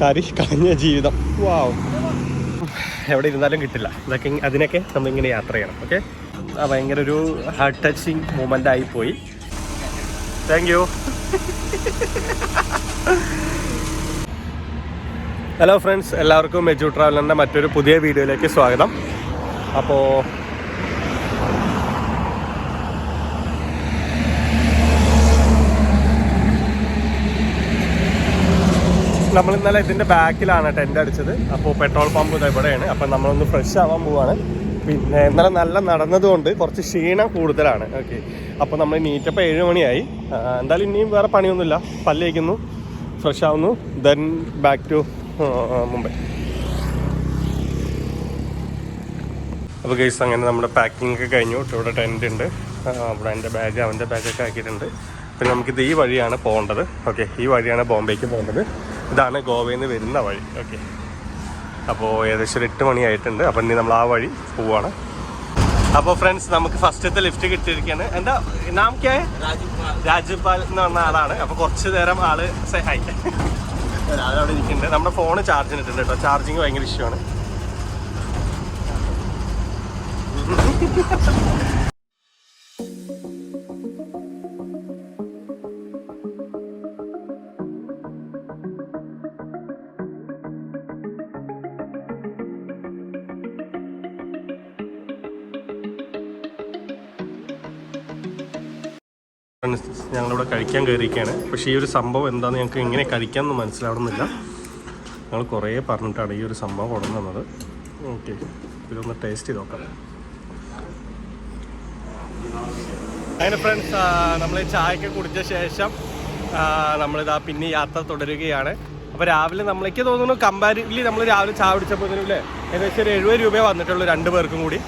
കാരി കളഞ്ഞ ജീവിതം. വാവ്, എവിടെ ഇരുന്നാലും കിട്ടില്ല ഇതൊക്കെ. അതിനൊക്കെ നമ്മളിങ്ങനെ യാത്ര ചെയ്യണം. ഓക്കെ, ഭയങ്കര ഒരു ഹാർട്ട് ടച്ചിങ് മൂമെൻ്റ് ആയിപ്പോയി. Thank you. ഹലോ ഫ്രണ്ട്സ്, എല്ലാവർക്കും മെജു ട്രാവലറിൻ്റെ മറ്റൊരു പുതിയ വീഡിയോയിലേക്ക് സ്വാഗതം. അപ്പോൾ നമ്മൾ ഇന്നലെ ഇതിൻ്റെ ബാക്കിലാണ് ടെൻ്റ് അടിച്ചത്. അപ്പോൾ പെട്രോൾ പമ്പ് ഇവിടെയാണ്. അപ്പം നമ്മളൊന്ന് ഫ്രഷ് ആവാൻ പോവാണ്. പിന്നെ ഇന്നലെ നല്ല നടന്നതുകൊണ്ട് കുറച്ച് ക്ഷീണം കൂടുതലാണ്. ഓക്കെ, അപ്പോൾ നമ്മൾ നീറ്റപ്പോൾ 7 മണിയായി. എന്തായാലും ഇനിയും വേറെ പണിയൊന്നുമില്ല. പല്ല് തേക്കുന്നു, ഫ്രഷ് ആവുന്നു, ദെൻ ബാക്ക് ടു മുംബൈ. അപ്പോൾ ഗൈസ്, അങ്ങനെ നമ്മുടെ പാക്കിംഗ് ഒക്കെ കഴിഞ്ഞു. ഇവിടെ ടെൻ്റ് ഉണ്ട്. അവിടെ എൻ്റെ ബാഗ്, അവൻ്റെ ബാഗൊക്കെ ആക്കിയിട്ടുണ്ട്. പിന്നെ നമുക്കിത് ഈ വഴിയാണ് പോകേണ്ടത്. ഓക്കെ, ഈ വഴിയാണ് ബോംബെക്ക് പോകേണ്ടത്. ഇതാണ് ഗോവയിൽ നിന്ന് വരുന്ന വഴി. ഓക്കെ, അപ്പോൾ ഏകദേശം ഒരു 8 മണിയായിട്ടുണ്ട്. അപ്പോൾ ഇനി നമ്മൾ ആ വഴി പോവുകയാണ്. അപ്പോൾ ഫ്രണ്ട്സ്, നമുക്ക് ഫസ്റ്റത്തെ ലിഫ്റ്റ് കിട്ടിയിരിക്കുകയാണ്. എന്താ നാം ക്യാ? രാജുപാൽ എന്ന് പറഞ്ഞ ആളാണ്. അപ്പോൾ കുറച്ച് നേരം ആള് ഹായ് അവിടെ ഇരിക്കുന്നുണ്ട്. നമ്മുടെ ഫോണ് ചാർജിന് ഇട്ടുണ്ട് കേട്ടോ. ചാർജിങ് ഭയങ്കര ഇഷ്യൂ ആണ്. ഞങ്ങളിവിടെ കഴിക്കാൻ കയറിയിരിക്കുകയാണ്. പക്ഷേ ഈ ഒരു സംഭവം എന്താണെന്ന് ഞങ്ങൾക്ക് എങ്ങനെ കഴിക്കാമെന്ന് മനസ്സിലാവുന്നില്ല. ഞങ്ങൾ കുറേ പറഞ്ഞിട്ടാണ് ഈ ഒരു സംഭവം കൊണ്ടുവന്നത്. ഓക്കെ, ഇതൊന്ന് ടേസ്റ്റ് ചെയ്ത് നോക്കാം. അങ്ങനെ ഫ്രണ്ട്സ്, നമ്മൾ ചായയൊക്കെ കുടിച്ച ശേഷം നമ്മളിതാ പിന്നെ യാത്ര തുടരുകയാണ്. അപ്പോൾ രാവിലെ നമ്മളേക്ക് തോന്നുന്നു കമ്പാരിറ്റീവ്ലി നമ്മൾ രാവിലെ ചായ കുടിച്ചപ്പോൾ ഇല്ലേ ഏകദേശം ഒരു 70 രൂപയെ വന്നിട്ടുള്ളൂ 2 പേർക്കും കൂടി.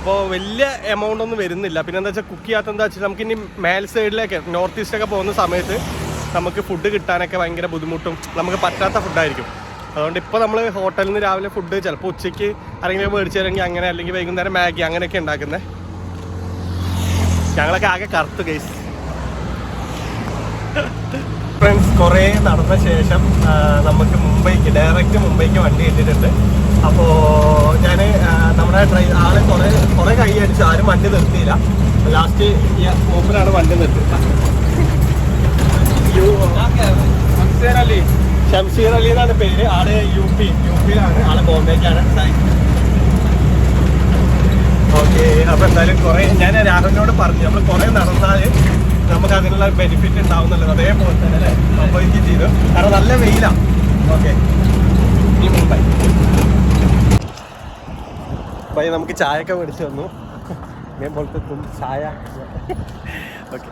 അപ്പോൾ വലിയ എമൗണ്ട് ഒന്നും വരുന്നില്ല. പിന്നെ എന്താ വെച്ചാൽ കുക്ക് ചെയ്യാത്ത എന്താ വെച്ചാൽ നമുക്കിനി മേൽ സൈഡിലേക്ക് നോർത്ത് ഈസ്റ്റൊക്കെ പോകുന്ന സമയത്ത് നമുക്ക് ഫുഡ് കിട്ടാനൊക്കെ ഭയങ്കര ബുദ്ധിമുട്ടും നമുക്ക് പറ്റാത്ത ഫുഡായിരിക്കും. അതുകൊണ്ട് ഇപ്പോൾ നമ്മൾ ഹോട്ടലിൽ നിന്ന് രാവിലെ ഫുഡ് ചിലപ്പോൾ ഉച്ചയ്ക്ക് ആരെങ്കിലും മേടിച്ചു തരണമെങ്കിൽ അങ്ങനെ, അല്ലെങ്കിൽ വൈകുന്നേരം മാഗി അങ്ങനെയൊക്കെ ഉണ്ടാക്കുന്നത്. ഞങ്ങളൊക്കെ ആകെ കറുത്ത് ഗൈസ്. ഫ്രണ്ട്സ്, കുറേ നടന്ന ശേഷം നമുക്ക് ഡയറക്റ്റ് മുംബൈക്ക് വണ്ടി കിട്ടിയിട്ടുണ്ട്. അപ്പോൾ ഞാൻ നമ്മുടെ ആളെ കുറേ കൈ അടിച്ചു, ആരും വണ്ടി നിർത്തിയില്ല. ലാസ്റ്റ് മൂപ്പരാണ് വണ്ടി നിർത്തിയത്. ഷംഷീർ അലി എന്നാണ് പേര്. ആള് യുപിയിലാണ്. ആള് ബോംബെക്കാണ്. ഓക്കെ, അപ്പോൾ എന്തായാലും ഞാൻ രാഹുലിനോട് പറഞ്ഞു നമ്മൾ കുറേ നടന്നാൽ നമുക്ക് അതിനുള്ള ബെനിഫിറ്റ് ഉണ്ടാവുന്നുള്ളത്. അതേപോലെ തന്നെ അല്ലേ സംഭവിക്കുകയും ചെയ്തു. കാരണം നല്ല വെയിലാണ്. ഓക്കെ, ഈ മുംബൈ അപ്പോൾ നമുക്ക് ചായയൊക്കെ മേടിച്ചു തന്നു. ഞാൻ പോലത്തെ ചായ. ഓക്കെ,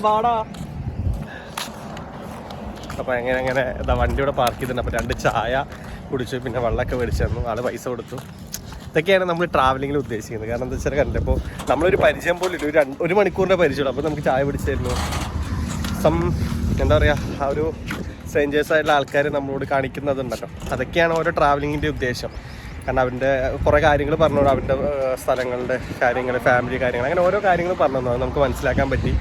പാടാ. അപ്പോൾ അങ്ങനെ ഇതാ വണ്ടി ഇവിടെ പാർക്ക് ചെയ്തിട്ടുണ്ട്. അപ്പോൾ 2 ചായ കുടിച്ചു, പിന്നെ വെള്ളമൊക്കെ മേടിച്ചു തന്നു. ആൾ പൈസ കൊടുത്തു. ഇതൊക്കെയാണ് നമ്മൾ ട്രാവലിങ്ങിൽ ഉദ്ദേശിക്കുന്നത്. കാരണം എന്താ വെച്ചാൽ കണ്ടില്ല, ഇപ്പോൾ നമ്മളൊരു പരിചയം പോലും ഇല്ല. ഒരു മണിക്കൂറിൻ്റെ പരിചയമുള്ളൂ. അപ്പോൾ നമുക്ക് ചായ പിടിച്ചു തരുന്നു. എന്താ പറയുക, ആ ഒരു സ്ട്രേഞ്ചേഴ്സ് ആയിട്ടുള്ള ആൾക്കാർ നമ്മളോട് കാണിക്കുന്നതുണ്ടല്ലോ. അതൊക്കെയാണ് ഓരോ ട്രാവലിങ്ങിൻ്റെ ഉദ്ദേശം. കാരണം അവൻ്റെ കുറേ കാര്യങ്ങൾ പറഞ്ഞു, അവൻ്റെ സ്ഥലങ്ങളുടെ കാര്യങ്ങൾ, ഫാമിലി കാര്യങ്ങൾ, അങ്ങനെ ഓരോ കാര്യങ്ങൾ പറഞ്ഞു തന്നു. അത് നമുക്ക് മനസ്സിലാക്കാൻ പറ്റി.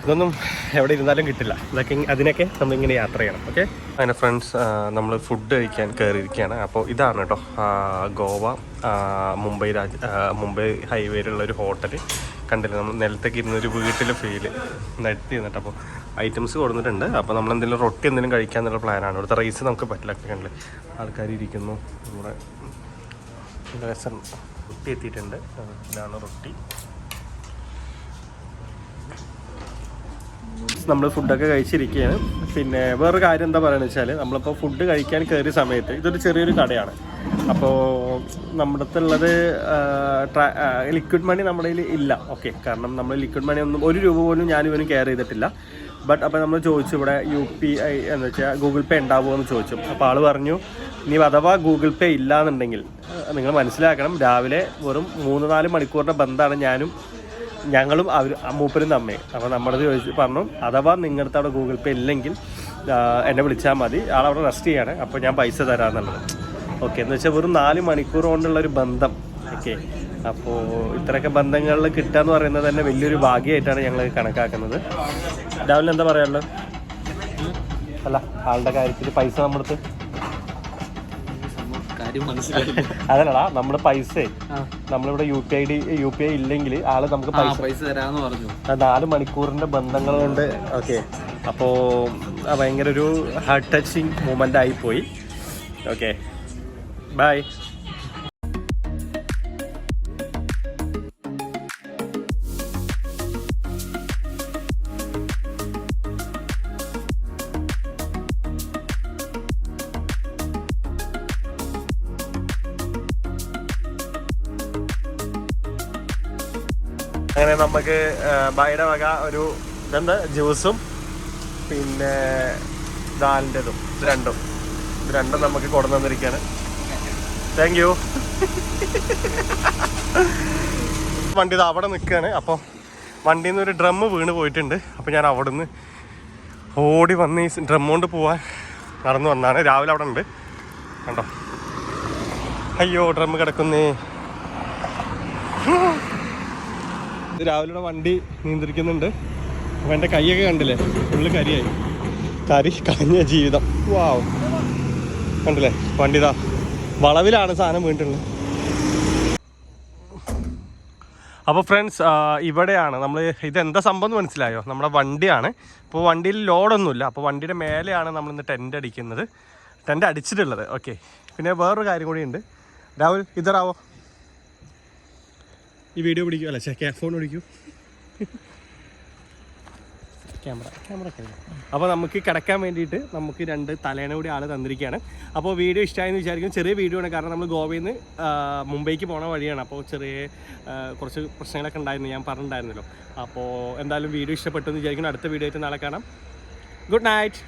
ഇതൊന്നും എവിടെ ഇരുന്നാലും കിട്ടില്ല. ഇതൊക്കെ അതിനൊക്കെ നമ്മളിങ്ങനെ യാത്ര ചെയ്യണം. ഓക്കെ, അങ്ങനെ ഫ്രണ്ട്സ്, നമ്മൾ ഫുഡ് കഴിക്കാൻ കയറിയിരിക്കുകയാണ്. അപ്പോൾ ഇതാണ് കേട്ടോ ഗോവ മുംബൈ ഹൈവേയിലുള്ളൊരു ഹോട്ടൽ. കണ്ടില്ല, നമ്മൾ നിലത്തേക്ക് ഇരുന്നൊരു വീട്ടിൽ ഫീല് നടത്തി നിന്നിട്ട്. അപ്പോൾ ഐറ്റംസ് കൊടുത്തിട്ടുണ്ട്. അപ്പോൾ നമ്മൾ എന്തെങ്കിലും റൊട്ടി എന്തെങ്കിലും കഴിക്കാന്നുള്ള പ്ലാനാണ്. ഇവിടുത്തെ റൈസ് നമുക്ക് പറ്റില്ല. കണ്ടില്ല, ആൾക്കാർ ഇരിക്കുന്നു. നമ്മുടെ രസം റൊട്ടി എത്തിയിട്ടുണ്ട്. ഇതാണ് റൊട്ടി. നമ്മൾ ഫുഡൊക്കെ കഴിച്ചിരിക്കുകയാണ്. പിന്നെ വേറൊരു കാര്യം എന്താ പറയുക വെച്ചാൽ, നമ്മളിപ്പോൾ ഫുഡ് കഴിക്കാൻ കയറിയ സമയത്ത് ഇതൊരു ചെറിയൊരു കടയാണ്. അപ്പോൾ നമ്മുടെ അടുത്തുള്ളത് ലിക്വിഡ് മണി നമ്മുടെ കയ്യിൽ ഇല്ല. ഓക്കെ, കാരണം നമ്മൾ ലിക്വിഡ് മണി ഒന്നും 1 രൂപ പോലും ഞാനിവനും കെയർ ചെയ്തിട്ടില്ല. ബട്ട് അപ്പോൾ നമ്മൾ ചോദിച്ചു ഇവിടെ UPI എന്ന് വെച്ചാൽ ഗൂഗിൾ പേ ഉണ്ടാവുമോ എന്ന് ചോദിച്ചു. അപ്പോൾ ആൾ പറഞ്ഞു, ഇനി അഥവാ ഗൂഗിൾ പേ ഇല്ല എന്നുണ്ടെങ്കിൽ നിങ്ങൾ മനസ്സിലാക്കണം, രാവിലെ വെറും 3-4 മണിക്കൂറിൻ്റെ ബന്ധമാണ് ഞങ്ങളും മൂപ്പരും തമ്മേ. അപ്പോൾ നമ്മളത് പറഞ്ഞു, അഥവാ നിങ്ങളുടെ അവിടെ ഗൂഗിൾ പേ ഇല്ലെങ്കിൽ എന്നെ വിളിച്ചാൽ മതി, ആളവിടെ റെസ്റ്റ് ചെയ്യാണ്, അപ്പോൾ ഞാൻ പൈസ തരാമെന്നുള്ളത്. ഓക്കെ, എന്ന് വെച്ചാൽ വെറും 4 മണിക്കൂർ കൊണ്ടുള്ളൊരു ബന്ധം. ഓക്കെ, അപ്പോൾ ഇത്രയൊക്കെ ബന്ധങ്ങളിൽ കിട്ടുക എന്ന് പറയുന്നത് തന്നെ വലിയൊരു ഭാഗ്യമായിട്ടാണ് ഞങ്ങൾ കണക്കാക്കുന്നത്. രാവിലെ എന്താ പറയാനുള്ളത്? അല്ല ആളുടെ കാര്യത്തിൽ പൈസ നമ്മളടുത്ത് അതല്ലടാ നമ്മുടെ പൈസ നമ്മളിവിടെ UPI ഇല്ലെങ്കിൽ ആള് നമുക്ക് പൈസ തരാന്ന് പറഞ്ഞു. 4 മണിക്കൂറിന്റെ ബന്ധങ്ങൾ കൊണ്ട്. ഓക്കെ, അപ്പോൾ ഭയങ്കര ഒരു ഹാർട്ട് ടച്ചിങ് മൂമെന്റ് ആയിപ്പോയി. Okay, bye. അങ്ങനെ നമുക്ക് ബൈയുടെ വക ഒരു ഇതെന്താ ജ്യൂസും പിന്നെ ദാലിൻ്റെതും ഇത് രണ്ടും നമുക്ക് കൊണ്ടു തന്നിരിക്കുകയാണ്. Thank you. വണ്ടി ഇത് അവിടെ നിൽക്കുകയാണ്. അപ്പോൾ വണ്ടിയിൽ നിന്ന് ഒരു ഡ്രം വീണ് പോയിട്ടുണ്ട്. അപ്പോൾ ഞാൻ അവിടെ നിന്ന് ഓടി വന്ന് ഈ ഡ്രം കൊണ്ട് പോവാൻ നടന്നു വന്നാണ്. രാവിലെ അവിടെ ഉണ്ട് കണ്ടോ. അയ്യോ ഡ്രം കിടക്കുന്നേ. രാവിലെ വണ്ടി നിയന്ത്രിക്കുന്നുണ്ട്. അപ്പോൾ എൻ്റെ കൈയൊക്കെ കണ്ടില്ലേ, ഫുള്ള് കരി കളഞ്ഞ ജീവിതം. വാവ്, കണ്ടില്ലേ വണ്ടി ഇതാ വളവിലാണ് സാധനം വീണിട്ടുള്ളത്. അപ്പോൾ ഫ്രണ്ട്സ്, ഇവിടെയാണ് നമ്മൾ ഇതെന്താ സംഭവം എന്ന് മനസ്സിലായോ? നമ്മുടെ വണ്ടിയാണ്. ഇപ്പോൾ വണ്ടിയിൽ ലോഡൊന്നുമില്ല. അപ്പോൾ വണ്ടിയുടെ മേലെയാണ് നമ്മളിന്ന് ടെൻ്റ് അടിച്ചിട്ടുള്ളത്. ഓക്കെ, പിന്നെ വേറൊരു കാര്യം കൂടി ഉണ്ട്. രാഹുൽ ഇതറാവോ, ഈ വീഡിയോ പിടിക്കൂ. അല്ല ഫോൺ പിടിക്കൂ. ക്യാമറ. അപ്പോൾ നമുക്ക് കിടക്കാൻ വേണ്ടിയിട്ട് നമുക്ക് 2 തലേണ കൂടി ആൾ തന്നിരിക്കുകയാണ്. അപ്പോൾ വീഡിയോ ഇഷ്ടമായെന്ന് വിചാരിക്കും. ചെറിയ വീഡിയോ ആണ്, കാരണം നമ്മൾ ഗോവയിൽ നിന്ന് മുംബൈക്ക് പോണ വഴിയാണ്. അപ്പോൾ കുറച്ച് പ്രശ്നങ്ങളൊക്കെ ഉണ്ടായിരുന്നു, ഞാൻ പറഞ്ഞിട്ടുണ്ടായിരുന്നല്ലോ. അപ്പോൾ എന്തായാലും വീഡിയോ ഇഷ്ടപ്പെട്ടു എന്ന് വിചാരിക്കുന്നു. അടുത്ത വീഡിയോ ആയിട്ട് നാളെ കാണാം. Good night.